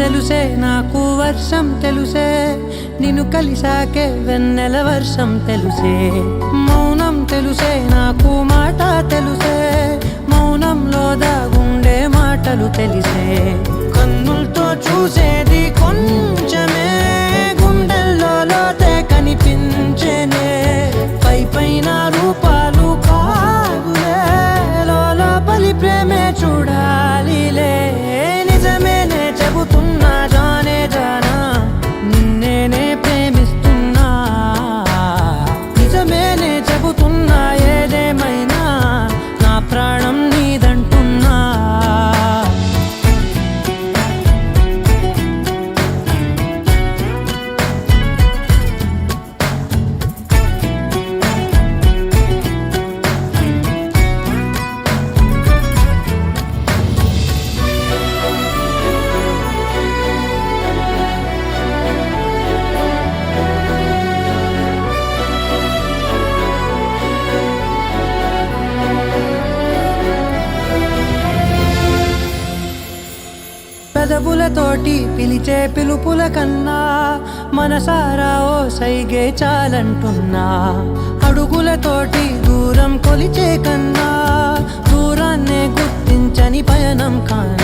తెలుసే నాకు వర్షం తెలుసే నిన్ను కలిసాకే వెన్నెల వర్షం తెలుసే మౌనం తెలుసే నాకు మాట తెలుసే మౌనంలో దాగుండే మాటలు తెలిసే కన్నులతో చూసేది కొంచెమే గుండెల్లో లోతే కనిపించేనే పై పైన రూపాలు కాదులే లోపలి ప్రేమే చూడాలిలే నిజమేనే చెబుతున్నా జానే జానా నిన్నేనే ప్రేమిస్తున్నా నిజమేనే చెబుతున్నా ఏదేమైనా నా ప్రాణం నీదంటున్నా పెదవులతోటి పిలిచే పిలుపుల కన్నా మనసారా ఓ సైగే చాలంటున్నా అడుగులతోటి దూరం కొలిచే కన్నా దూరాన్నే గుర్తించని పయనం కానా